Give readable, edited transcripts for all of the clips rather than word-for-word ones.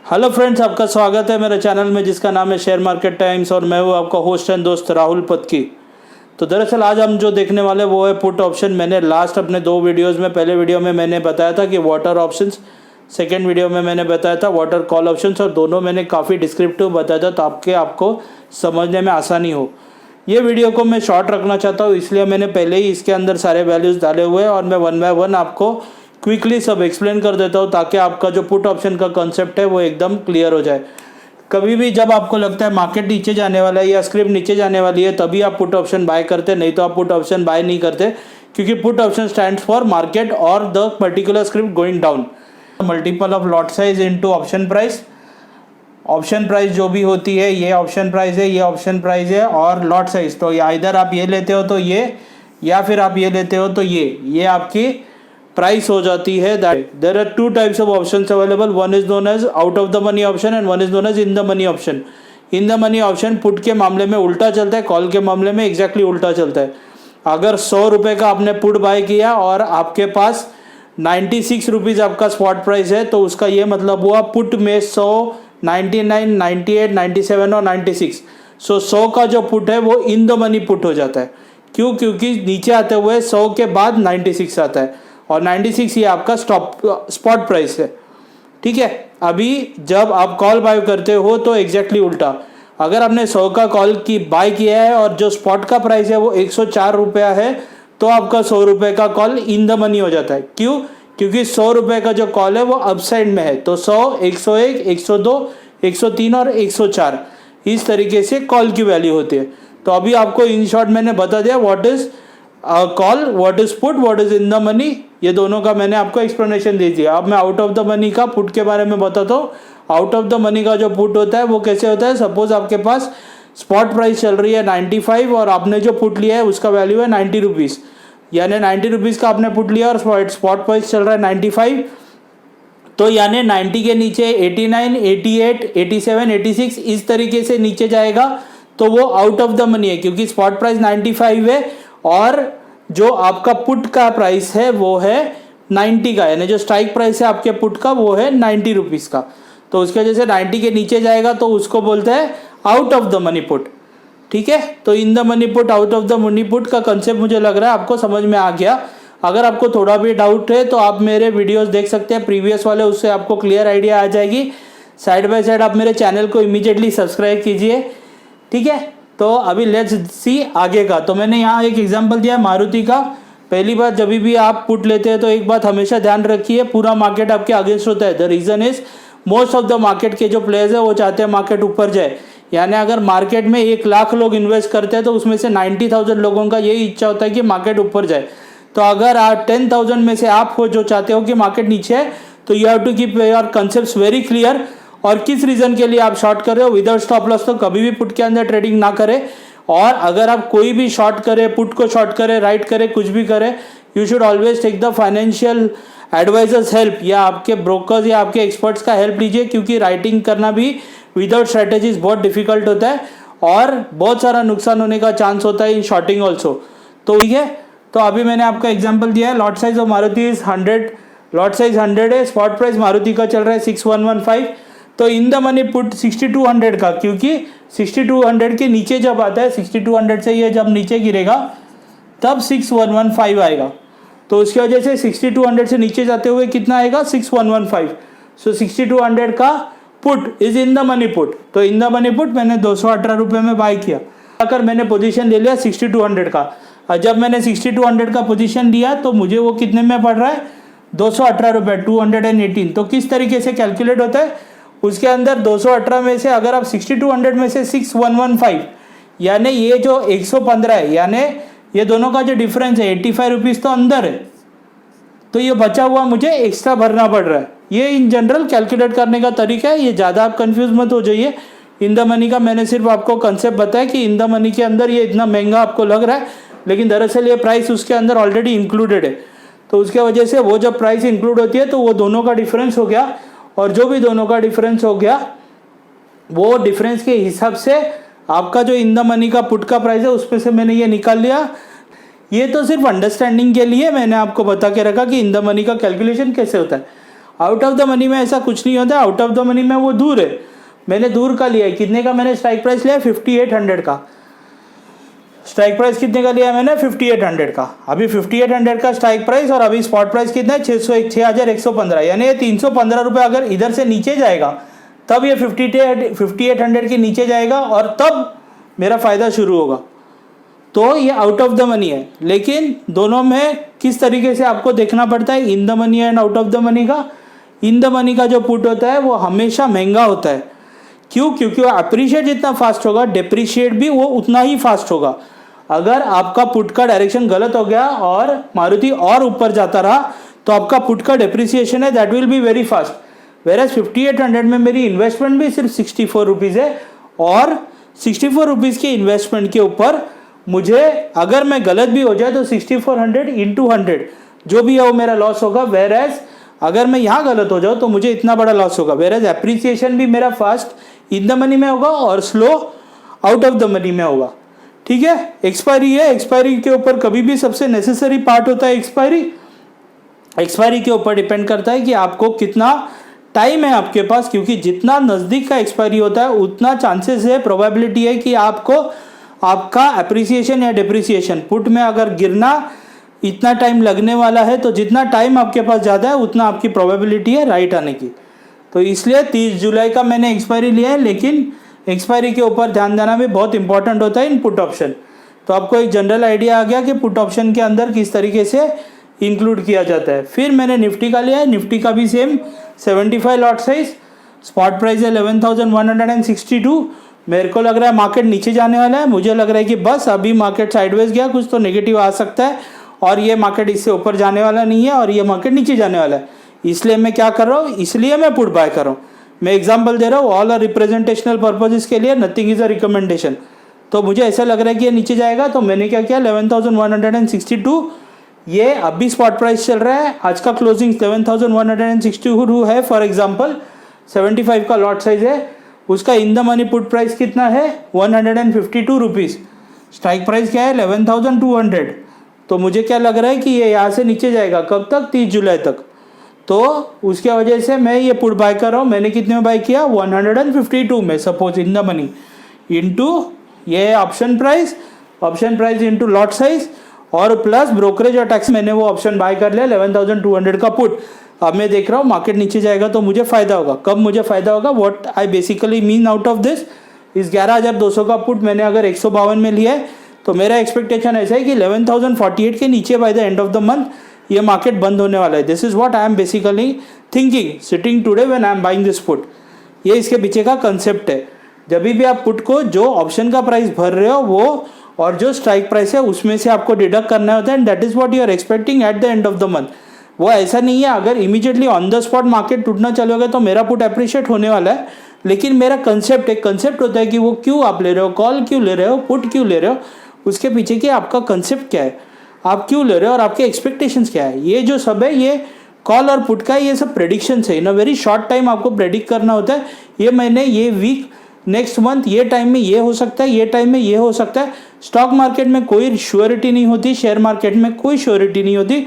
Hello friends, आपका स्वागत है मेरे चैनल में जिसका नाम है शेयर मार्केट टाइम्स और मैं हूँ आपका होस्ट एंड दोस्त राहुल पत्की। तो दरअसल आज हम जो देखने वाले वो है पुट ऑप्शन। मैंने लास्ट अपने दो वीडियोस में, पहले वीडियो में मैंने बताया था कि वाटर ऑप्शंस, सेकेंड वीडियो में मैंने बताया था वाटर कॉल ऑप्शंस, और दोनों मैंने काफ़ी डिस्क्रिप्टिव बताया था ताकि आपको समझने में आसानी हो। ये वीडियो को मैं शॉर्ट रखना चाहता हूँ, इसलिए मैंने पहले ही इसके अंदर सारे वैल्यूज़ डाले हुए हैं और मैं वन बाय वन आपको क्विकली सब एक्सप्लेन कर देता हूँ ताकि आपका जो पुट ऑप्शन का कॉन्सेप्ट है वो एकदम क्लियर हो जाए। कभी भी जब आपको लगता है मार्केट नीचे जाने वाला है या स्क्रिप्ट नीचे जाने वाली है तभी आप पुट ऑप्शन बाय करते, नहीं तो आप पुट ऑप्शन बाय नहीं करते, क्योंकि put option stands for market और the particular script going down. Multiple of lot size into option price. Option price जो भी होती है, ये ऑप्शन प्राइस है, ये ऑप्शन प्राइस है, और लॉट साइज तो इधर आप ये लेते हो तो ये, या फिर आप ये लेते हो तो ये आपकी प्राइस हो जाती है। That there are two types of options available, one is known as out of the money option and one is known as in the money option. In the money option put के मामले में उल्टा चलता है, call के मामले में exactly उल्टा चलता है। अगर 100 रुपये का आपने पुट बाय किया और आपके पास 96 रुपीज़ आपका स्पॉट प्राइस है, तो उसका ये मतलब हुआ पुट में 100, 99, 98, 97 और 96। सो 100 का जो पुट है वो इन द मनी पुट हो जाता है। क्यों? क्योंकि नीचे आते हुए 100 के बाद 96 आता है और 96 ये आपका स्पॉट प्राइस है। ठीक है। अभी जब आप कॉल बाय करते हो तो एग्जैक्टली उल्टा, अगर आपने 100 का कॉल की बाय किया है और जो स्पॉट का प्राइस है वो 104 रुपया है, तो आपका 100 रुपये का कॉल इन द मनी हो जाता है। क्यों? क्योंकि 100 रुपये का जो कॉल है वो अपसाइड में है, तो 100, 101, 102, 103 और 104 इस तरीके से कॉल की वैल्यू होती है। तो अभी आपको इन शॉर्ट मैंने बता दिया what is call, what is put, what is in the money, ये दोनों का मैंने आपको एक्सप्लेनेशन दे दिया। अब मैं आउट ऑफ द मनी का पुट के बारे में बताता हूँ। आउट ऑफ द मनी का जो पुट होता है वो कैसे होता है। सपोज आपके पास स्पॉट प्राइस चल रही है 95 और आपने जो पुट लिया है उसका वैल्यू है 90 रुपीज़, यानी 90 रुपीज़ का आपने पुट लिया और स्पॉट प्राइस चल रहा है 95, तो यानी 90 के नीचे 89, 88, 87, 86 इस तरीके से नीचे जाएगा तो वो आउट ऑफ द मनी है, क्योंकि स्पॉट प्राइस 95 है और जो आपका पुट का प्राइस है वो है 90 का, यानी जो स्ट्राइक प्राइस है आपके पुट का वो है 90 रुपीज़ का। तो उसके वजह से 90 के नीचे जाएगा तो उसको बोलते हैं out of the money put. ठीक है। तो इन the money put, out of the money put का कंसेप्ट मुझे लग रहा है आपको समझ में आ गया। अगर आपको थोड़ा भी डाउट है तो आप मेरे वीडियोस देख सकते हैं प्रीवियस वाले, उससे आपको क्लियर आइडिया आ जाएगी। साइड बाय साइड आप मेरे चैनल को इमीडिएटली सब्सक्राइब कीजिए। ठीक है। तो अभी लेट्स सी आगे का। तो मैंने यहाँ एक एग्जांपल दिया मारुति का। पहली बात, जब भी आप पुट लेते हैं तो एक बात हमेशा ध्यान रखिए, पूरा मार्केट आपके अगेंस्ट होता है। The reason is most of the market के जो प्लेयर्स है वो चाहते हैं मार्केट ऊपर जाए, यानी अगर मार्केट में 1 लाख लोग इन्वेस्ट करते हैं तो उसमें से 90,000 लोगों का यही इच्छा होता है कि मार्केट ऊपर जाए। तो अगर 10,000 में से आप हो जो चाहते हो कि मार्केट नीचे है, तो you have to keep your concept very clear. और किस रीजन के लिए आप शॉर्ट कर रहे हो, विदाउट स्टॉप लॉस तो कभी भी पुट के अंदर ट्रेडिंग ना करें। और अगर आप कोई भी शॉर्ट करें, पुट को शॉर्ट करें, राइट करें, कुछ भी करें, you should always take the financial advisers help, या आपके ब्रोकर्स या आपके एक्सपर्ट्स का हेल्प लीजिए, क्योंकि राइटिंग करना भी विदाउट स्ट्रेटेजीज बहुत डिफिकल्ट होता है और बहुत सारा नुकसान होने का चांस होता है इन शॉर्टिंग ऑल्सो। तो ठीक है। तो अभी मैंने आपका एग्जाम्पल दिया है, lot size of Maruti is 100, lot size 100 है, स्पॉट प्राइस मारुति का चल रहा है 6115। तो इन द मनी पुट 6200 का, क्योंकि 6200 के नीचे जब आता है, 6200 से ये जब नीचे गिरेगा तब 6115 आएगा। तो उसकी वजह से 6200 से नीचे जाते हुए कितना आएगा, 6115। सो 6200 का put is in the money put. तो इन द मनी पुट मैंने 218 रुपये में बाय किया, अगर मैंने पोजीशन ले लिया 6200 का। और जब मैंने 6200 का पोजीशन लिया तो मुझे वो कितने में पड़ रहा है, 218 रुपये, 218। तो किस तरीके से कैलकुलेट होता है, उसके अंदर 218 में से अगर आप 6200 में से 6115, यानी ये जो 115 है, यानी ये दोनों का जो डिफरेंस है 85 रुपीज़ तो अंदर है, तो ये बचा हुआ मुझे एक्स्ट्रा भरना पड़ रहा है। ये इन जनरल कैलकुलेट करने का तरीका है, ये ज़्यादा आप कंफ्यूज मत हो जाइए। इन द मनी का मैंने सिर्फ आपको कंसेप्ट बताया कि इन द मनी के अंदर ये इतना महंगा आपको लग रहा है, लेकिन दरअसल ये प्राइस उसके अंदर ऑलरेडी इंक्लूडेड है। तो उसके वजह से वो जब प्राइस इंक्लूड होती है तो वो दोनों का डिफरेंस हो गया, और जो भी दोनों का डिफरेंस हो गया वो डिफरेंस के हिसाब से आपका जो इन द मनी का पुट का प्राइस है उसमें से मैंने ये निकाल लिया। ये तो सिर्फ अंडरस्टैंडिंग के लिए मैंने आपको बता के रखा कि इन द मनी का कैलकुलेशन कैसे होता है। आउट ऑफ द मनी में ऐसा कुछ नहीं होता, आउट ऑफ द मनी में वो दूर है। मैंने दूर का लिया है, कितने का मैंने स्ट्राइक प्राइस लिया है 5800 का। स्ट्राइक प्राइस कितने का लिया मैंने 5800 का। अभी 5800 का स्ट्राइक प्राइस और अभी स्पॉट प्राइस कितना है 6115, यानी ये 315 रुपये अगर इधर से नीचे जाएगा तब ये 5800 के नीचे जाएगा और तब मेरा फ़ायदा शुरू होगा। तो ये आउट ऑफ द मनी है, लेकिन दोनों में किस तरीके से आपको देखना पड़ता है, in the money and out of the money का। इन द मनी का जो पुट होता है वो हमेशा महंगा होता है। क्यों? क्योंकि वो अप्रिशिएट जितना फास्ट होगा डेप्रिशिएट भी वो उतना ही फास्ट होगा। अगर आपका पुट का डायरेक्शन गलत हो गया और मारुति और ऊपर जाता रहा तो आपका पुट का डेप्रिसिएशन है that will be very fast. Whereas 5800 में मेरी इन्वेस्टमेंट भी सिर्फ 64 रुपीज़ है और 64 रुपीज़ के इन्वेस्टमेंट के ऊपर मुझे अगर मैं गलत भी हो जाए तो 6400 इंटू 100 जो भी है वो मेरा लॉस होगा। वेर एज अगर मैं यहाँ गलत हो जाऊँ तो मुझे इतना बड़ा लॉस होगा। वेर एज एप्रिसिएशन भी मेरा फास्ट इन द मनी में होगा और slow out of the money में होगा। ठीक है, एक्सपायरी है, एक्सपायरी के ऊपर कभी भी सबसे नेसेसरी पार्ट होता है एक्सपायरी। एक्सपायरी के ऊपर डिपेंड करता है कि आपको कितना टाइम है आपके पास, क्योंकि जितना नज़दीक का एक्सपायरी होता है उतना चांसेस है, प्रोबेबिलिटी है कि आपको आपका अप्रिसिएशन या डिप्रिसिएशन पुट में अगर गिरना इतना टाइम लगने वाला है, तो जितना टाइम आपके पास ज़्यादा है उतना आपकी प्रोबेबिलिटी है राइट आने की। तो इसलिए 30 जुलाई का मैंने एक्सपायरी लिया है, लेकिन एक्सपायरी के ऊपर ध्यान देना भी बहुत इंपॉर्टेंट होता है इन पुट ऑप्शन। तो आपको एक जनरल आइडिया आ गया कि पुट ऑप्शन के अंदर किस तरीके से इंक्लूड किया जाता है। फिर मैंने निफ्टी का लिया है, निफ्टी का भी same 75 lot size, spot price है 11,162। मेरे को लग रहा है मार्केट नीचे जाने वाला है, मुझे लग रहा है कि बस अभी मार्केट साइडवेज गया, कुछ तो नेगेटिव आ सकता है और ये मार्केट इससे ऊपर जाने वाला नहीं है और ये मार्केट नीचे जाने वाला है। इसलिए मैं क्या कर रहा हूँ, इसलिए मैं पुट बाय कर रहा हूँ। मैं एग्जांपल दे रहा हूँ, ऑल आर रिप्रेजेंटेशनल पर्पजेस के लिए, नथिंग इज अ रिकमेंडेशन। तो मुझे ऐसा लग रहा है कि ये नीचे जाएगा, तो मैंने क्या किया 11,162, ये अभी स्पॉट प्राइस चल रहा है, आज का क्लोजिंग 11,162 है फॉर एग्जांपल, 75 का लॉट साइज है, उसका इन द मनी पुट प्राइस कितना है 152 रुपीज़, स्ट्राइक प्राइस क्या है 11,200। तो मुझे क्या लग रहा है कि ये यहाँ से नीचे जाएगा, कब तक 30 जुलाई तक। तो उसके वजह से मैं ये पुट बाय कर रहा हूँ। मैंने कितने में बाय किया 152 में, suppose in the money, into ये option price into lot size और प्लस ब्रोकरेज और टैक्स, मैंने वो ऑप्शन बाय कर लिया 11,200 का पुट। अब मैं देख रहा हूँ मार्केट नीचे जाएगा तो मुझे फ़ायदा होगा। कब मुझे फ़ायदा होगा, what I basically mean out of this, इस 11,200 का पुट मैंने अगर 152 में लिया है तो मेरा एक्सपेक्टेशन ऐसा है कि 11,048 के नीचे by the end of the month ये मार्केट बंद होने वाला है। This is what I am basically thinking sitting today when I am buying this put. ये इसके पीछे का कंसेप्ट है। जब भी आप पुट को जो ऑप्शन का प्राइस भर रहे हो वो और जो स्ट्राइक प्राइस है उसमें से आपको डिडक्ट करना होता है, and that is what you are expecting at the end of the month. वो ऐसा नहीं है अगर immediately on the spot market टूटना चालू हो गया तो मेरा पुट अप्रिशिएट होने वाला है, लेकिन मेरा कंसेप्ट, एक कंसेप्ट होता है कि वो क्यों आप ले रहे हो, कॉल क्यों ले रहे हो, पुट क्यों ले रहे हो, उसके पीछे कि आपका कंसेप्ट क्या है, आप क्यों ले रहे हो और आपके एक्सपेक्टेशंस क्या है। ये जो सब है ये कॉल और पुट का ये सब प्रेडिक्शंस है। इन अ वेरी शॉर्ट टाइम आपको प्रेडिक्ट करना होता है, ये महीने, ये वीक, नेक्स्ट मंथ, ये टाइम में ये हो सकता है, ये टाइम में ये हो सकता है। स्टॉक मार्केट में कोई श्योरिटी नहीं होती, शेयर मार्केट में कोई श्योरिटी नहीं होती,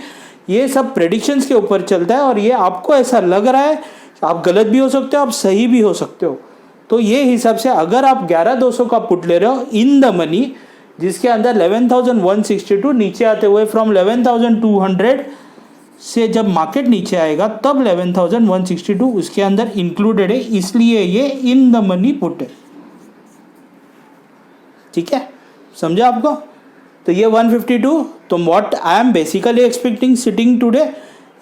ये सब प्रेडिक्शंस के ऊपर चलता है और ये आपको ऐसा लग रहा है, आप गलत भी हो सकते हो, आप सही भी हो सकते हो। तो ये हिसाब से अगर आप 11,200 का पुट ले रहे हो इन द मनी, जिसके अंदर 11,162 नीचे आते हुए फ्रॉम 11,200 से जब मार्केट नीचे आएगा तब 11,162 उसके अंदर इंक्लूडेड है, इसलिए ये इन द मनी पुट है। ठीक है, समझा आपको। तो ये 152, तो what I am basically expecting sitting today,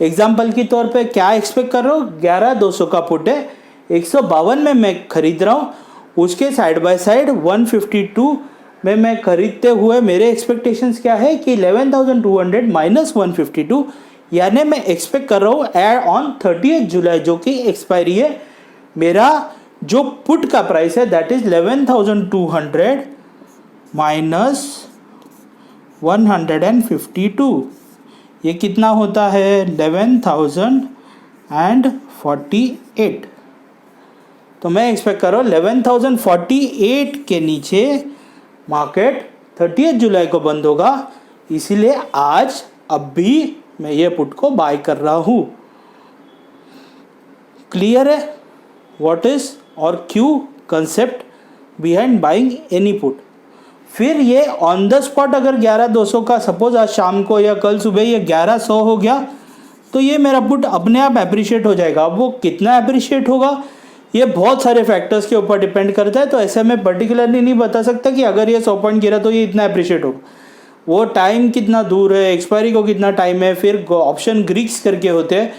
example के तौर पे क्या एक्सपेक्ट कर रहा हूँ, 11,200 का पुट है, 152 में मैं खरीद रहा हूँ, उसके साइड बाय साइड 152 में मैं खरीदते हुए मेरे एक्सपेक्टेशंस क्या है कि 11,200 माइनस 152, यानी मैं एक्सपेक्ट कर रहा हूँ एड ऑन 30 जुलाई जो कि एक्सपायरी है, मेरा जो पुट का प्राइस है दैट इज 11,200 माइनस 152, ये कितना होता है 11,048। तो मैं एक्सपेक्ट कर रहा हूँ 11,048 के नीचे मार्केट 30 जुलाई को बंद होगा, इसीलिए आज अभी मैं ये पुट को बाय कर रहा हूँ। क्लियर है व्हाट इज और Q concept behind buying any put. फिर ये ऑन द स्पॉट अगर 11,200 का सपोज आज शाम को या कल सुबह ये 1100 हो गया तो ये मेरा पुट अपने आप अप्रिशिएट हो जाएगा। अब वो कितना अप्रिशिएट होगा ये बहुत सारे फैक्टर्स के ऊपर डिपेंड करता है, तो ऐसे मैं पर्टिकुलरली नहीं बता सकता कि अगर ये 100 पॉइंट गिरा तो ये इतना अप्रिशिएट होगा। वो टाइम कितना दूर है, एक्सपायरी को कितना टाइम है, फिर ऑप्शन ग्रीक्स करके होते हैं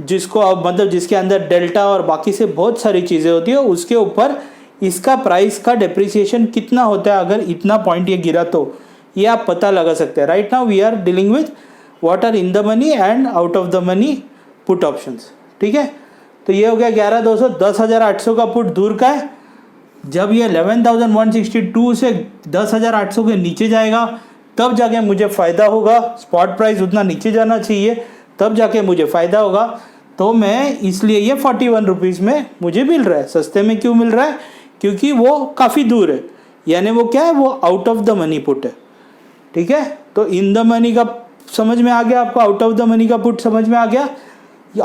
जिसको अब मतलब जिसके अंदर डेल्टा और बाकी से बहुत सारी चीज़ें होती है, उसके ऊपर इसका प्राइस का डेप्रिसिएशन कितना होता है। अगर इतना पॉइंट ये गिरा तो ये आप पता लगा सकते हैं। Right now we are dealing with what are in the money and out of the money put options. ठीक है, तो ये हो गया 11,200। 10,800 का पुट दूर का है। जब ये 11,162 से 10,800 के नीचे जाएगा तब जाके मुझे फ़ायदा होगा। स्पॉट प्राइस उतना नीचे जाना चाहिए तब जाके मुझे फ़ायदा होगा। तो मैं इसलिए ये 41 रुपीज़ में मुझे मिल रहा है। सस्ते में क्यों मिल रहा है? क्योंकि वो काफ़ी दूर है, यानी वो क्या है, वो out of the money put है। ठीक है, तो इन द मनी का समझ में आ गया आपको, आउट ऑफ द मनी का पुट समझ में आ गया।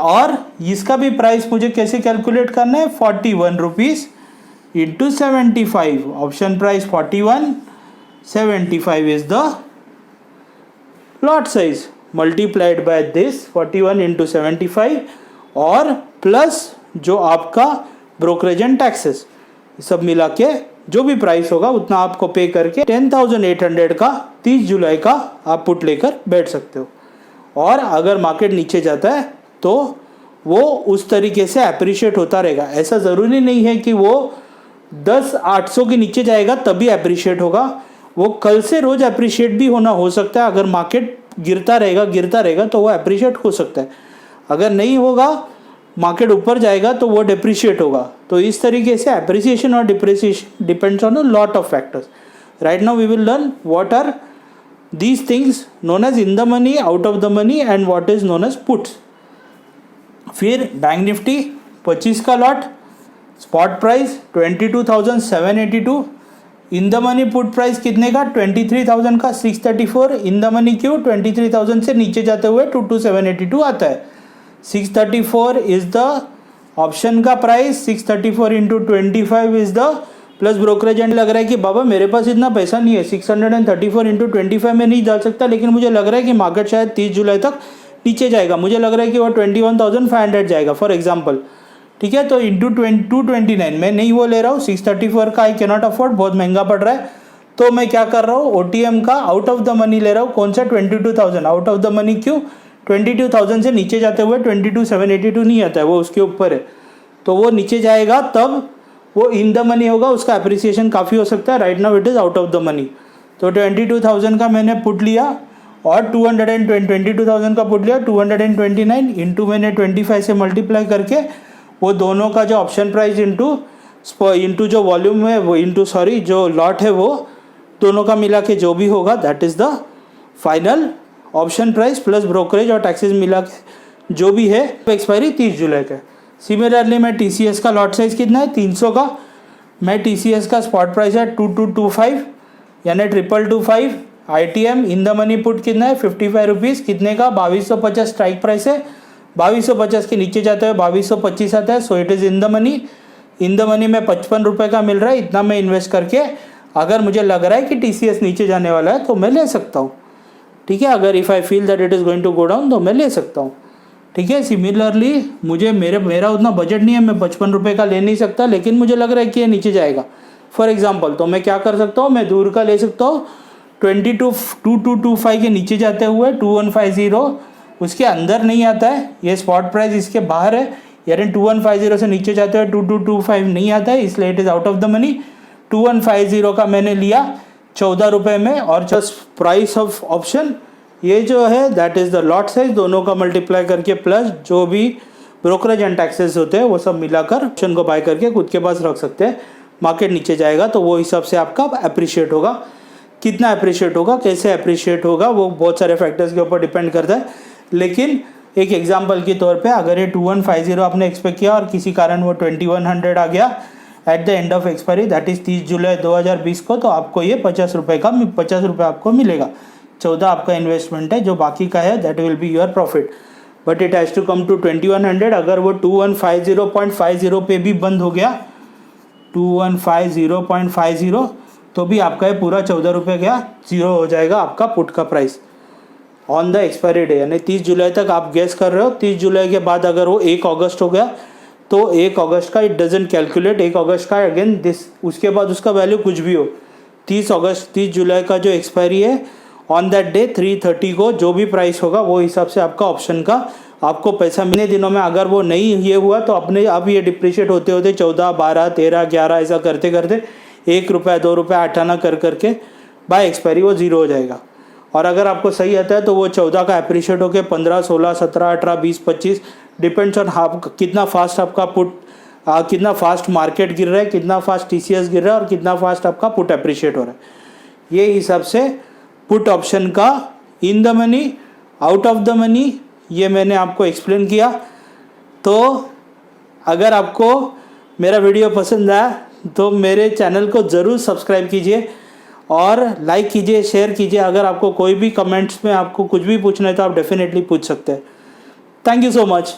और इसका भी प्राइस मुझे कैसे कैलकुलेट करना है, 41 rupees into 75। Option price 41, 75 is the lot size multiplied by this 41 into 75 और प्लस जो आपका ब्रोकरेज एंड टैक्सेस सब मिला के जो भी प्राइस होगा उतना आपको पे करके 10,800 का 30 जुलाई का आप पुट लेकर बैठ सकते हो। और अगर मार्केट नीचे जाता है तो वो उस तरीके से अप्रिशिएट होता रहेगा। ऐसा ज़रूरी नहीं है कि वो 10,800 के नीचे जाएगा तभी अप्रिशिएट होगा, वो कल से रोज़ अप्रिशिएट भी होना हो सकता है। अगर मार्केट गिरता रहेगा तो वो अप्रिशिएट हो सकता है। अगर नहीं होगा, मार्केट ऊपर जाएगा तो वो डिप्रिशिएट होगा। तो इस तरीके से अप्रिसिएशन और depreciation depends on a lot of factors. Right now we will learn what are these things known as in the money, out of the money and what is known as puts. फिर bank Nifty 25 का lot, spot price 22,782, in the money put price कितने का, 23,000 का 634। इन the money क्यों, 23,000 से नीचे जाते हुए 22,782 आता है। 634 इज द ऑप्शन का price, 634 into 25 is the plus brokerage and. लग रहा है कि बाबा मेरे पास इतना पैसा नहीं है, 634 इंटू 25 में नहीं डाल सकता, लेकिन मुझे लग रहा है कि मार्केट शायद 30 जुलाई तक नीचे जाएगा, मुझे लग रहा है कि वो 21,500 जाएगा फॉर एग्जाम्पल। ठीक है, तो इंटू 229 मैं नहीं वो ले रहा हूँ, 634 का आई कैनॉट अफोर्ड, बहुत महंगा पड़ रहा है। तो मैं क्या कर रहा हूँ, OTM का आउट ऑफ द मनी ले रहा हूँ। कौन सा, 22,000 आउट ऑफ द मनी। क्यों, 22,000 से नीचे जाते हुए 22,782 नहीं आता है, वो उसके ऊपर है। तो वो नीचे जाएगा तब वो इन द मनी होगा, उसका अप्रिसिएशन काफ़ी हो सकता है। Right now it is out of the money. तो 22,000 का मैंने पुट लिया और 22,000 का पुट लिया, 229 इंटू मैंने 25 से मल्टीप्लाई करके वो दोनों का जो ऑप्शन प्राइस इंटू जो वॉल्यूम है वो इंटू जो लॉट है वो दोनों का मिला के जो भी होगा that is the final option price plus brokerage और टैक्सेस मिला के जो भी है। एक्सपायरी 30 जुलाई का। सिमिलरली मैं TCS का लॉट साइज़ कितना है, 300 का। मैं TCS का स्पॉट प्राइस है 2225 यानी 2225। ITM in the money put कितना है, 55 रुपीज़, कितने का, 2250 स्ट्राइक प्राइस है। 2250 के नीचे जाते हुए 2225 आता है, so it is in the money. In the money में 55 रुपये का मिल रहा है, इतना मैं इन्वेस्ट करके अगर मुझे लग रहा है कि TCS नीचे जाने वाला है तो मैं ले सकता हूँ। ठीक है, अगर if I feel that it is going to go down तो मैं ले सकता हूँ। ठीक है, सिमिलरली मुझे मेरा उतना बजट नहीं है, मैं 55 रुपये का ले नहीं सकता, लेकिन मुझे लग रहा है कि ये नीचे जाएगा फॉर एग्जांपल, तो मैं क्या कर सकता हूँ, मैं दूर का ले सकता हूँ। 2225 के नीचे जाते हुए 2150 उसके अंदर नहीं आता है, ये स्पॉट प्राइस इसके बाहर है, यानी 2150 से नीचे जाते हुए 2225 नहीं आता है, इसलिए it is out of the money. 2150 का मैंने लिया 14 रुपये में, और जस्ट प्राइस ऑफ ऑप्शन ये जो है that is the lot size, दोनों का मल्टीप्लाई करके प्लस जो भी ब्रोकरेज एंड टैक्सेस होते हैं वो सब मिलाकर ऑप्शन को बाय करके खुद के पास रख सकते हैं। मार्केट नीचे जाएगा तो वो हिसाब से आपका अप्रिशिएट होगा। कितना अप्रिशिएट होगा, कैसे अप्रिशिएट होगा, वो बहुत सारे फैक्टर्स के ऊपर डिपेंड करता है। लेकिन एक एग्जांपल के तौर पे अगर ये 2150 आपने एक्सपेक्ट किया और किसी कारण वो 2100 आ गया eight the end of expiry that is 30 जुलाई 2020 को, तो आपको ये 50 रुपये आपको मिलेगा। 14 आपका इन्वेस्टमेंट है, जो बाकी का है that will be your profit. But it has to come to 2100। अगर वो 2150.50 पे भी बंद हो गया, 2150.50, तो भी आपका ये पूरा 14 रुपये गया, जीरो हो जाएगा आपका पुट का price on the expiry day. यानी 30 जुलाई तक आप गेस कर रहे हो। 30 जुलाई के बाद अगर वो 1 अगस्त हो गया तो 1 अगस्त का इट डजंट कैलकुलेट, 1 अगस्त का अगेन दिस, उसके बाद उसका वैल्यू कुछ भी हो। 30 जुलाई का जो एक्सपायरी है ऑन दैट डे 3:30 को जो भी प्राइस होगा वो हिसाब से आपका ऑप्शन का आपको पैसा महीने दिनों में, अगर वो नहीं ये हुआ तो अपने अब ये डिप्रिशिएट होते होते 14, 12, 13, 11 ऐसा करते करते 1 रुपया 2 रुपया 8 आना कर करके बाय एक्सपायरी वो जीरो हो जाएगा। और अगर आपको सही आता है तो वो 14 का अप्रिशिएट होकर 15, 16, 17, 18, 20, 25 डिपेंड्स ऑन कितना फास्ट आपका पुट, कितना फास्ट मार्केट गिर रहा है, कितना फास्ट TCS गिर रहा है और कितना फास्ट आपका पुट अप्रिशिएट हो रहा है। ये हिसाब से पुट ऑप्शन का in the money, out of the money, ये मैंने आपको एक्सप्लेन किया। तो अगर आपको मेरा वीडियो पसंद आया तो मेरे चैनल को ज़रूर सब्सक्राइब कीजिए और लाइक कीजिए, शेयर कीजिए। अगर आपको कोई भी कमेंट्स में आपको कुछ भी पूछना है तो आप डेफिनेटली पूछ सकते हैं। Thank you so much.